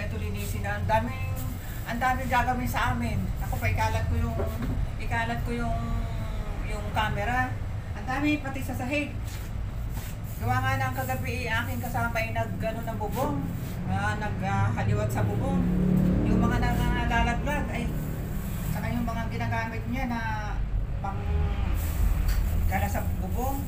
ito linisin na. Ang daming gagawin sa amin. Ako pa ikalat ko yung camera. Ang dami pati sa sahig. Gawa nga ng kagabi aking kasama ay nag-ano ng bubong. Naghaliwat sa bubong. Yung mga nangalalaglag ay saka yung mga ginagamit niya na pang dala sa bubong.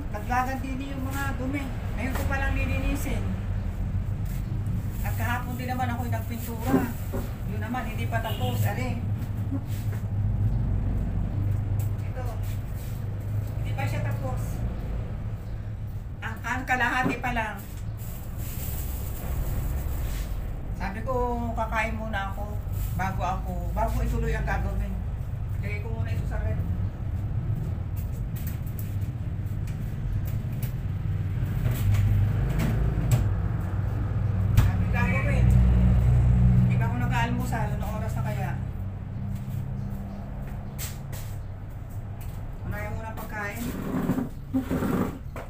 Naglagan din yung mga dumi. Ngayon ko palang lilinisin. At kahapon din naman ako nagpintura. Yun naman, hindi pa tapos. Ito. Hindi pa siya tapos. Ang kalahati pa lang. Sabi ko, kakain muna ako bago ituloy ang gagawin. Lagay ko muna ito sa red. Almusal, anong oras na kaya? Unaya muna pagkain.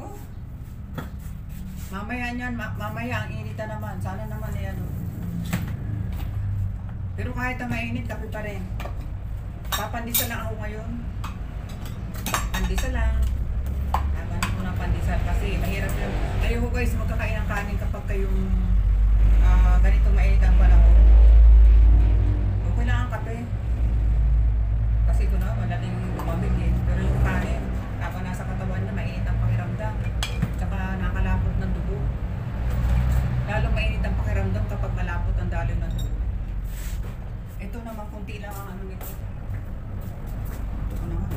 Oh. Mamaya niyan, mamaya ang init na naman. Sana naman ano. Pero kahit na mainit, kape pa rin. Papandisal lang ako ngayon. Pandisal lang. Laban ko ng pandisal kasi mahirap yun. Ayoko guys, magkakain ng kanin kapag kayong ganito mainit ang panahon. Kailangan kape. Kasi ito na, madaling lumamig eh. Pero yung kanin, habang nasa katawan niya, mainit ang pakiramdam. Tsaka nakalapot ng dugo. Lalong mainit ang pakiramdam kapag malapot ang daloy ng dugo. Ito naman, kunti lang ang ano nito. Ito naman.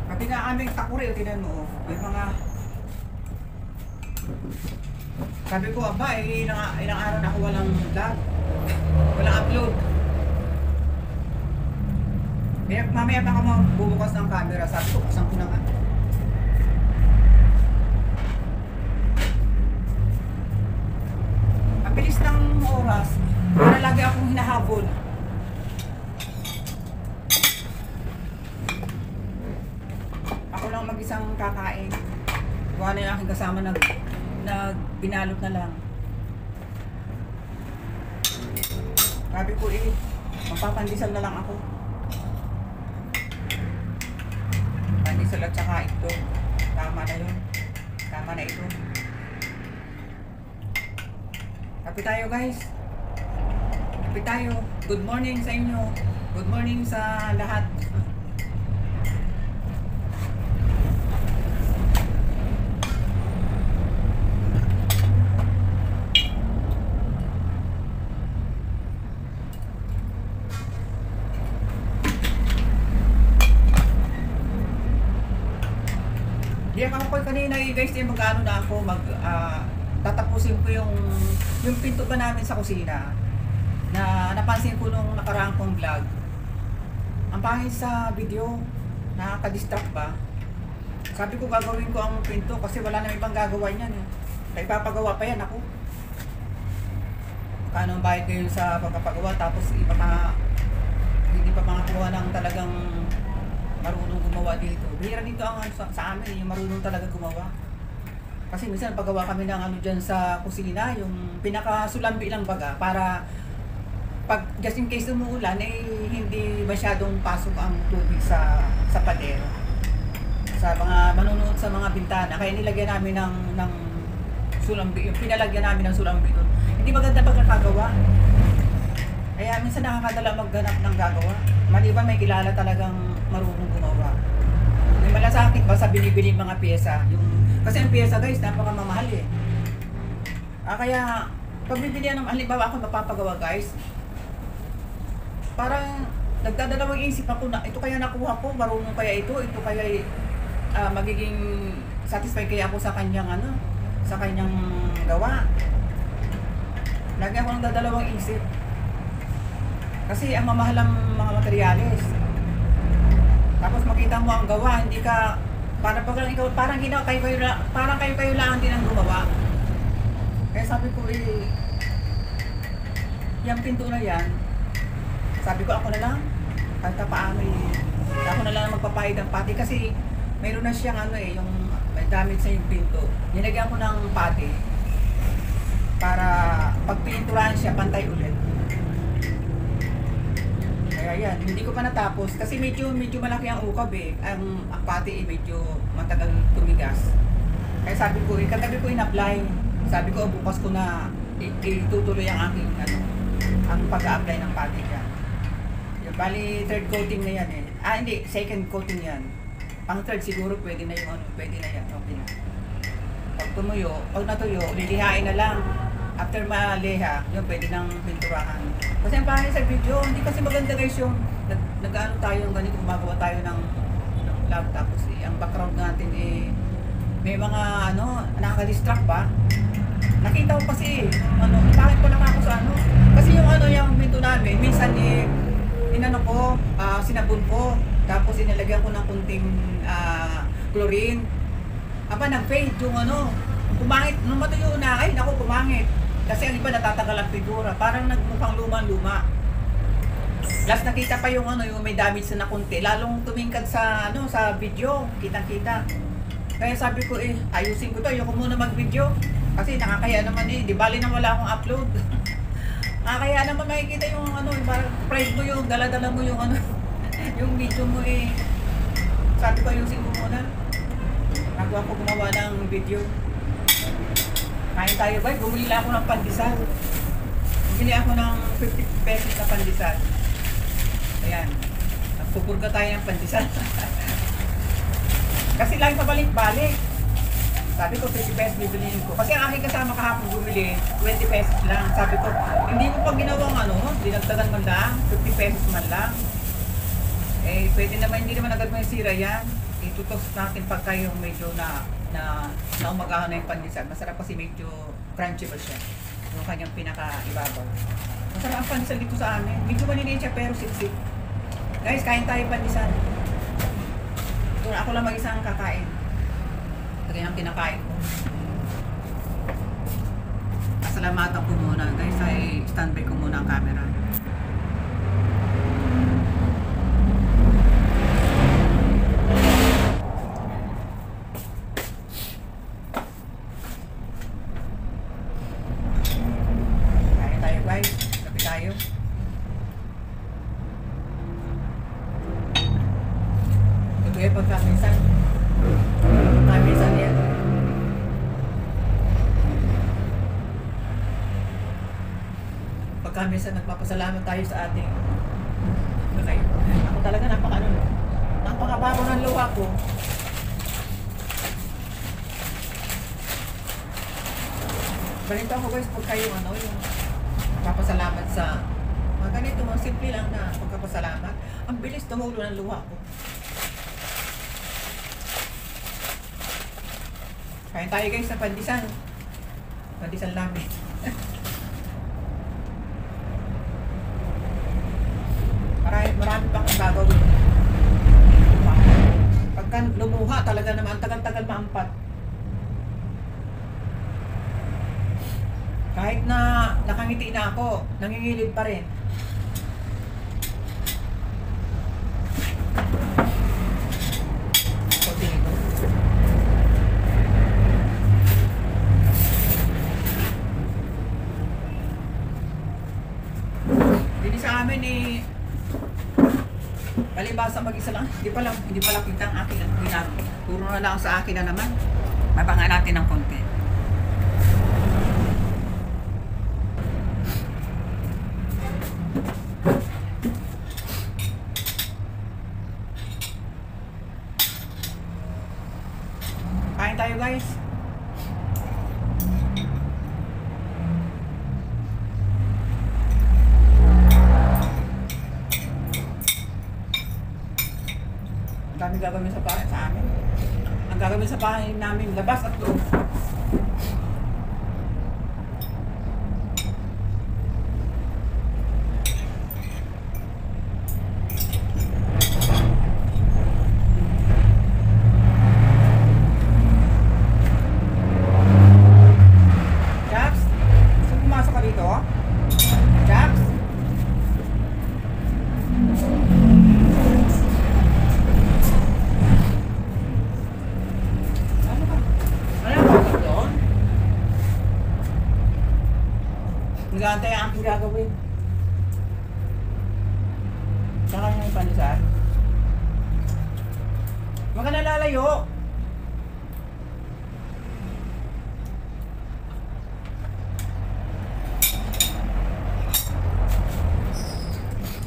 Pati nga aming takuri, tinan mo, may mga sabi ko, aba, ilang araw na ako walang vlog. Walang upload. Mamaya pa ako magbubukas ng camera. Sabi ko, buksan ko na nga. Ang bilis ng oras. Para lagi akong hinahabol. Ako lang mag-isang kakain. Gawa na yung aking kasama binalot na lang. Sabi ko magpapandisal na lang ako. Pandisal at saka ito. Tama na yun. Tama na ito. Kape tayo guys. Kape tayo. Good morning sa inyo. Good morning sa lahat. Di ako kanina guys, mag-ano na ako, tatapusin ko yung pinto pa namin sa kusina na napansin ko nung nakaraang kong vlog. Ang pangit sa video, nakaka-distract ba? Sabi ko gagawin ko ang pinto kasi wala na ibang gagawa niyan eh. Kaya ipapagawa pa yan ako. Kano ang bayad kayo sa pagpapagawa tapos hindi pa makakuha ng talagang marunong gumawa dito. Bihira dito ang sa amin, yung marunong talaga gumawa. Kasi minsan paggawa kami ng ano dyan sa kusina, yung pinakasulambi lang baga, para pag just in case umuulan, hindi masyadong pasok ang tubig sa pader. Sa mga manunood sa mga bintana, kaya nilagyan namin ng sulambi, yung pinalagyan namin ng sulambi doon. Hindi maganda pag nakagawa. Kaya minsan nakakadala magganap ng gagawa. Maliban may kilala talagang marunong gumawa. May malasakit ba sa binibili mga pyesa? Kasi ang pyesa guys, napakamamahal eh. Kaya pag bibili ng halimbawa ako mapapagawa guys, parang nagdadalawang isip ako na ito kaya nakuha ko, marunong kaya ito kaya magiging satisfied kaya ako sa kanyang sa kanyang gawa. Lagi ako nagdadalawang isip. Kasi ang mamahal ang mga materyales. Tapos makita mo ang gawa, hindi ka parang kayo lang din ang gumawa. Kaya sabi ko yung pinto na yan, sabi ko ako na lang, kahit paano ako na lang magpapahid ng pati kasi mayroon na siyang ano yung may damage sa yung pinto. Nilagyan ko ng pati para pag pininturahan siya, pantay ulit. Kaya yan, hindi ko pa natapos kasi medyo malaki ang ukab ang pati medyo matagal tumigas. Kaya sabi ko, katabi ko in-apply. Sabi ko, bukas ko na itutuloy ang aking ang pag-a-apply ng pati dyan. Yung, bali, third coating na yan hindi, second coating yan. Pang third siguro pwede na yung pwede na yan. Okay na. Pag natuyo, lilihain na lang. After maliha, yun pwede nang pinturahan. Kasi ang pangit sa video, hindi kasi maganda guys yung nag-ano tayo, ganito, gumagawa tayo ng vlog tapos ang background natin may mga nakaka-distract ba? Nakita ko kasi bakit ko ako sa kasi yung yung pinto namin, minsan sinabon ko, tapos inilagyan ko ng kunting chlorine. Aba, nag-fade yung pumangit, nung matuyo na, ay naku, pumangit. Kasi ang iba natatagal ang figura, parang nagmukhang luma-luma. Last nakita pa yung yung may damage na kunti, lalong tumingkad sa sa video, kitang-kita. Kaya sabi ko ayusin ko to, ayoko muna mag-video. Kasi nakakaya naman di bali nang wala akong upload. Nakakaya naman makikita yung parang pride mo yung, dala-dala mo yung yung video mo Sabi ko ayusin ko muna. Nagawa ko gumawa ng video. Kain tayo ba? Bumili ako ng pandesal. Bumili ako ng 50 pesos na pandesal. Ayan. Nagpupurga tayo ng pandesal. Kasi lang sa balik-balik. Sabi ko 50 pesos bibiliin ko. Kasi ang aking kasama kahapon bumili, 20 pesos lang. Sabi ko, hindi mo pa ginawang dinagdagan man lang, 50 pesos man lang. Pwede naman, hindi naman agad may sira yan. Itutos natin pagka yung medyo na umagahan na yung pandesal. Masarap kasi medyo crunchy ba siya. Yung kanyang pinaka-ibabaw. Masarap ang pandesal dito sa amin. Medyo maliliit siya pero sip-sip. Guys, kain tayo pandesal. Ako lang mag-isa ang kakain. Ito yung kinakain ko. Pasalamatan ko muna. Guys, ay standby ko muna ang camera. Kain tayo guys. Kapi tayo. Ito yung pagkamisan. Kamisan yan. Pagkamisan, nagpapasalamat tayo sa ating ako talaga napakababo ng luha ko. Ganito ako guys, pag kayo yung papasalamat sa mga ganito, mga simple lang na pagkapasalamat, ang bilis tumulo ng luha ko. Kain tayo guys sa pandesal. Pandesal namin. Marami pang gagawin. Pagka lumuha talaga naman, tagal-tagal maampat. Kahit na nakangiti na ako, nangingilid pa rin. Hindi sa amin palibasa mag-isa lang, hindi pala kita ang akin ang ginagawa. Puro na lang sa akin na naman. Mabangan natin ng konti. Kain tayo guys. Ang dami gagawin sa bahay sa amin. Ang gagawin sa bahay namin, labas at loob. Jax, gusto pumasok ka dito? Jax? nag-aantay ang aking gagawin. Saka niya yung pandesal. Huwag ka nalalayo.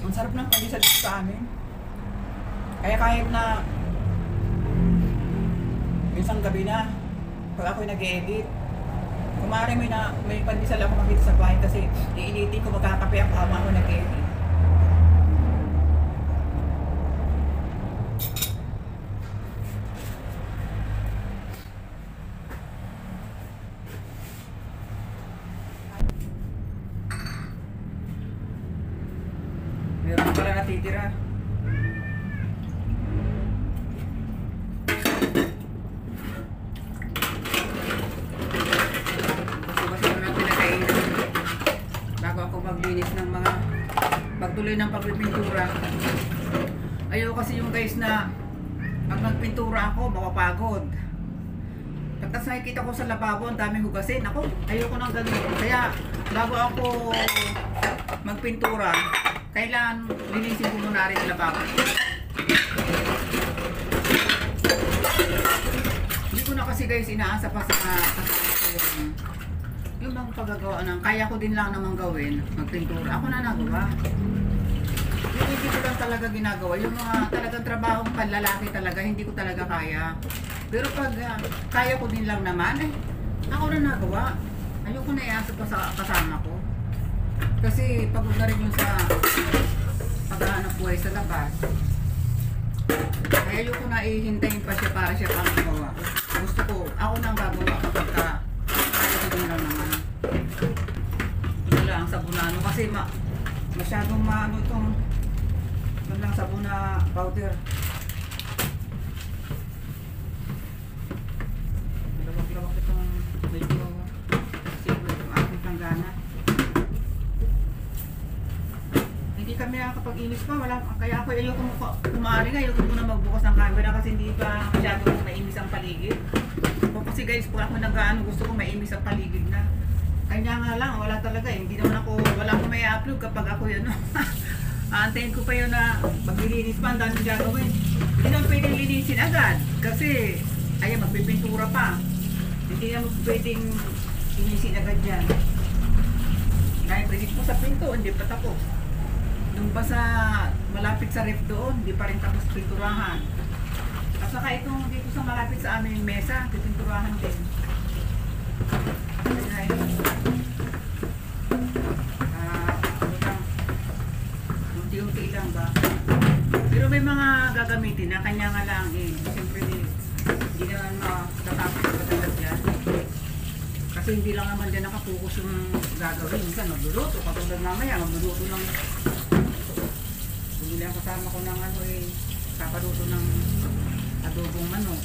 Ang sarap ng pandesal dito sa amin. Kaya kahit na isang gabi na, pag ako'y nag-edit, kumari may pandesal ako makita sa bahay kasi iinitin ko magkakape ang kama ako nag-edit. Meron pala natitira. Maglinis ng mga pagtuloy ng pagpipintura. Ayaw kasi yung guys na pag nagpintura ako, mapapagod. Pagkas nakikita ko sa lababo, ang daming hugasin. Ako, ayaw ko nang ganun. Kaya, bago ako magpintura, kailangan linisin ko muna rin yung lababo. Hindi ko na kasi guys inaasa pa sa yung mga paggagawa ng kaya ko din lang namang gawin, magpintura. Ako na nagawa. Yung hindi ko lang talaga ginagawa. Yung mga talagang trabahong panlalaki talaga, hindi ko talaga kaya. Pero pag kaya ko din lang naman, ako na nagawa. Ayoko na iasa pa sa kasama ko. Kasi pagod na rin yung sa paghahanap buhay sa labas. Kaya ayoko na ihintayin pa siya para siya pang gawa. Gusto ko, ako nang gagawa kapag kaya ko din lang naman. Ito lang, sabunano. Kasi masyadong maano itong lang sabon na powder. Lawak-lawak itong medyo siguro itong aking tanggana. Hindi kami nakakapag-inis pa. Kaya ako ayoko kumari nga. Ayoko muna magbukas ng camera kasi hindi pa masyadong mainis ang paligid. Kasi guys, kung ako nag-ano, gusto ko mainis ang paligid na. Kanya nga lang, wala talaga eh. Hindi naman ako, wala akong may upload kapag ako yun. Aantayin ko pa yun na maglilinis pa, ang daming gagawin. Hindi naman pwedeng linisin agad. Kasi, ayan, magpipintura pa. Hindi naman pwedeng linisin agad yan. Dahil present ko sa pinto, hindi pa tapos. Nung pa sa malapit sa ref doon, hindi pa rin tapos pinturahan. At saka itong dito sa malapit sa aming mesa, pinturahan din. Unti-unti lang ba? Pero may mga gagamitin na kanya nga lang eh. Siyempre hindi naman matatapos sa katagal dyan. Kasi hindi lang naman dyan nakapokus yung gagawin. Minsan magluluto, katulad mamaya magluluto ng hindi lang kasama ko ng ano eh, kapaluto ng adobong manok.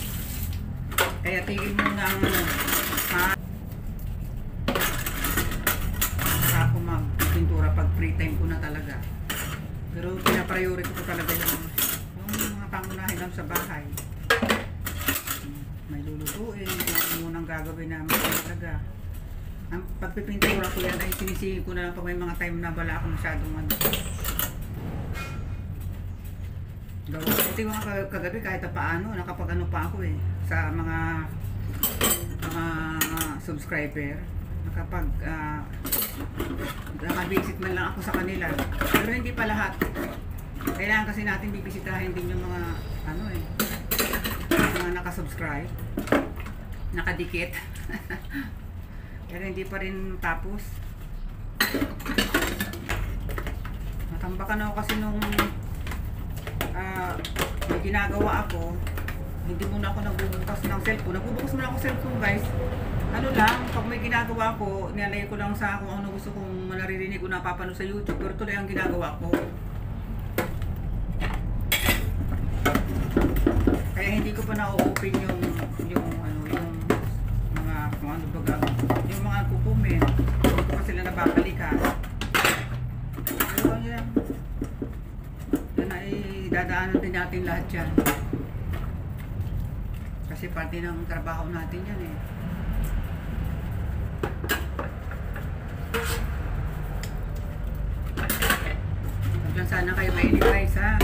Kaya tigil mo na ang ako magpintura pag free time ko na talaga. Pero pinapriority ko talaga yung mga pangunahin lang sa bahay. May lulutuin, yung munang gagawin namin talaga. Ang pagpipintura ko yan ay sinisingin ko na lang pag may mga time na wala ako masyadong ano. Ito yung mga kagabi kahit paano, nakapag-ano pa ako eh, sa mga subscriber. Nakapag nakabisit man lang ako sa kanila. Pero hindi pa lahat. Kailangan kasi natin bibisitahin din yung mga ano eh, mga nakasubscribe, nakadikit. Pero hindi pa rin tapos. Natambakan ako kasi nung may ginagawa ako, hindi muna ako nagbubukas ng cellphone. Nagbubukas muna ako ng cellphone guys. Ano lang, pag may ginagawa ko, nilalagay ko lang sa kung ano gusto kong naririnig ko napapanood sa YouTube. Pero tuloy ang ginagawa ko. Kaya hindi ko pa na-open yung mga kung ano baga, yung mga kukumin. Hindi ko pa sila nababalikan. Pero yan ay dadaanan din natin lahat yan. Kasi parte ng trabaho natin yan eh. sana kayo mainit guys ha.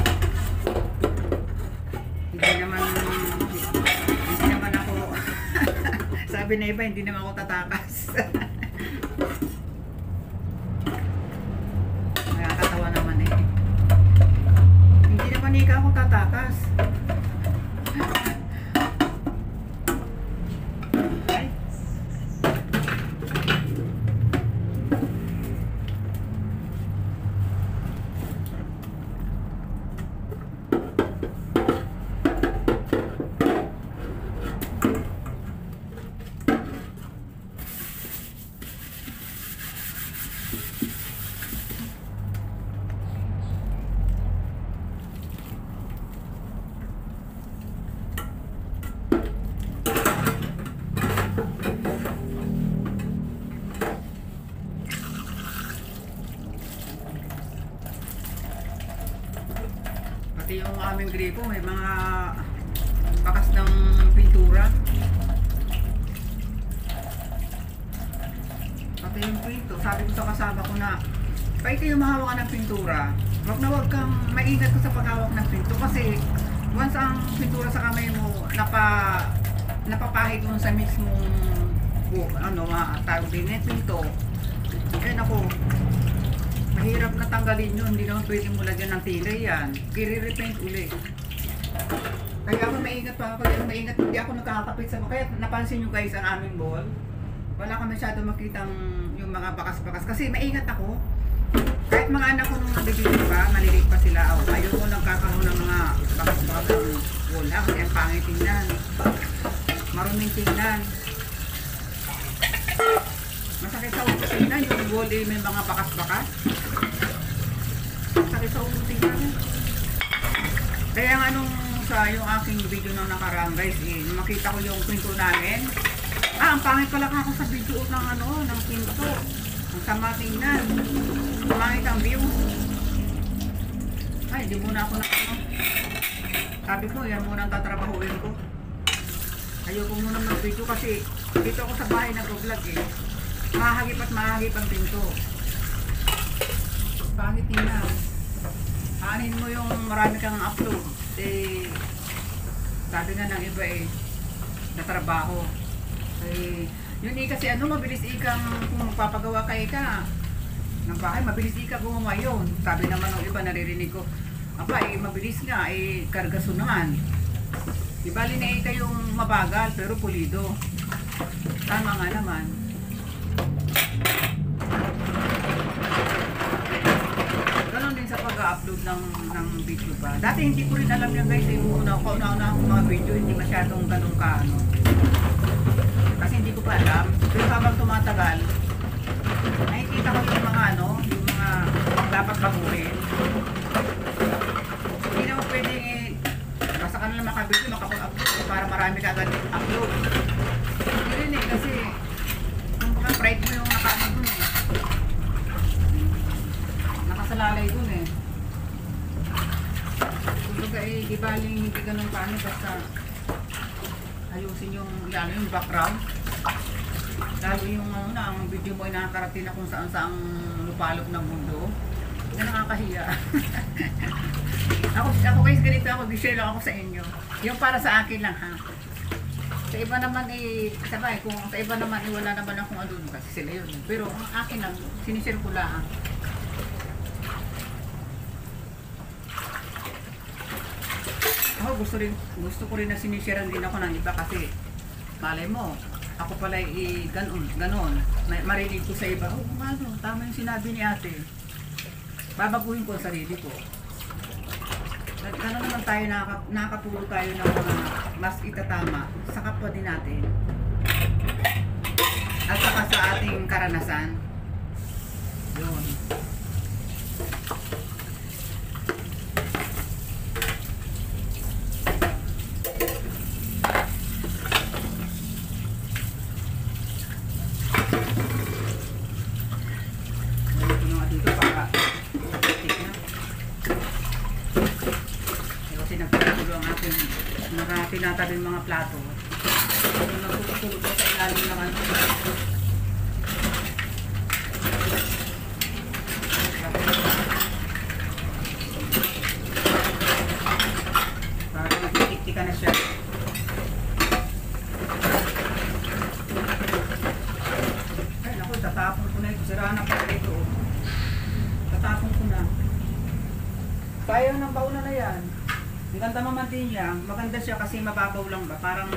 Hindi naman ako sabi na iba, hindi naman ako tatakas. Nakakatawa naman eh. Hindi naman ika ako tatakas. Pati yung aming gripo may mga bakas ng pintura. Pati yung pinto, sabi ko sa kasama ko na pag kayo mahawakan ng pintura, wag kang maingat ko sa paghawak ng pinto kasi once ang pintura sa kamay mo napapahid mo sa mismong tawag din yung pinto. Ayun ako, mahirap na tanggalin yun, hindi naman pwede mo lagyan ng tira yan. I-repaint uli. Kaya ako maingat pa, pag maingat, hindi ako nakakapit sa kaya napansin nyo guys ang aming ball. Wala ka masyado makitang yung mga bakas-bakas kasi maingat ako. Kahit mga anak ko nung nabibigyan pa, malilit pa sila. Ayaw ko lang kakaroon ng mga bakas-bakas ng wall ha, kasi ang pangit tingnan. Maruming tingnan. Masakit sa ulo tingnan, yung wall eh, may mga bakas-bakas. Masakit sa ulo tingnan. Kaya nga nung sa yung aking video nung nakaraan guys, makita ko yung pinto namin. Ang pangit pala ako sa video ng pinto. Ang sama tingnan. Pangit ang view. Ay, di muna ako sabi ko, yan muna ang tatrabahuin ko. Ayoko muna mag-video kasi dito ako sa bahay nag-vlog eh. Mahagip at mahagip ang pinto. Pangit tingnan. Anin mo yung marami kang upload. Sabi nga ng iba na trabaho. Yun kasi mabilis ikang kung magpapagawa ka ng bahay, mabilis ika gumawa yun. Sabi naman ng iba, naririnig ko, mabilis nga, kargasunan. Di bali na yung mabagal, pero pulido. Tama nga naman. Ganon din sa pag-upload ng video ba. Dati hindi ko rin alam yan guys, yung kauna-una akong mga video, hindi masyadong ganun ka kasi hindi ko pa alam. Pero habang tumatagal, nakikita ko yung mga yung mga dapat baguhin. Hindi naman pwedeng basta ka na lang makabili, makapag-upload para marami ka agad upload. Hindi rin kasi kung baka pride mo yung nakano dun nakasalalay dun kumbaga di baling hindi ganun paano basta ayusin yung background. Lalo yung ang video mo ay nakakarating na kung saan lupalop ng mundo. Yan nakakahiya. ako guys, ganito ako, share lang ako sa inyo. Yung para sa akin lang ha. Sa iba naman sabay, kung sa iba naman wala naman akong ano kasi sila yun. Pero ang akin lang, sinishare ko lang. Ako gusto ko rin na sinisharean din ako ng iba kasi malay mo, ako pala ganon. Marinig ko sa iba, tama yung sinabi ni ate. Babaguhin ko ang sarili ko. Ganon naman tayo, nakakatulong tayo ng mga mas itatama sa kapwa din natin. At saka sa ating karanasan. Yun. Tinatabi yung mga plato. Nagtutulog ko sa ilalim naman. pauna na yan. Yung Ganda Mamantinya, maganda siya kasi mababaw lang ba. Parang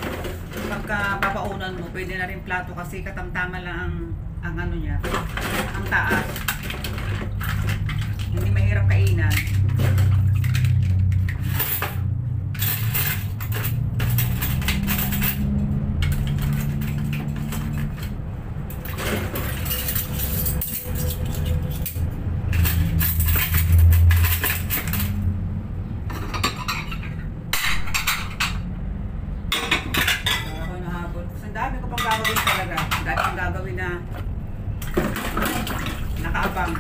pagka papaunan mo, pwede na rin plato kasi katamtama lang ang ano niya, ang taas. Hindi mahirap kainan. Ang dami ko pang gagawin talaga. Ang dami kong gagawin na nakaabang.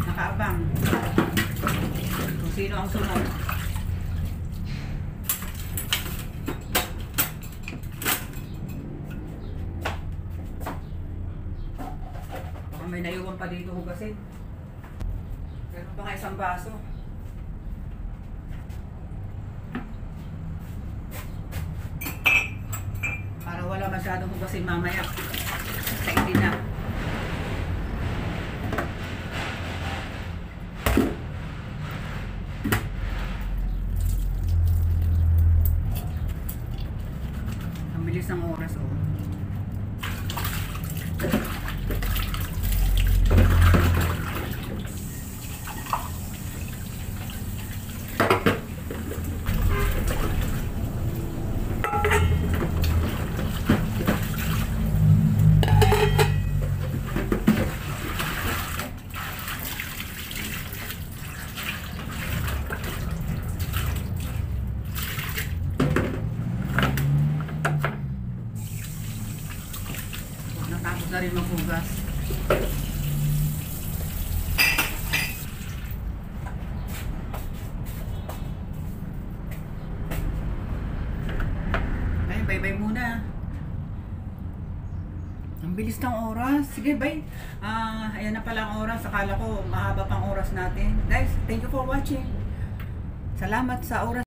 Nakaabang. Kung sino ang sunod. Baka may naiwan pa dito hugasin. Meron pa nga isang baso. Para wala masyadong hugasin mamaya. Kainin na. Ang bilis ng oras, oh. Natapos na rin maghugas. Ay, bye-bye muna. Ang bilis ng oras. Sige, bye. Ayan na pala ang oras. Akala ko mahaba pang oras natin. Guys, thank you for watching. Salamat sa oras.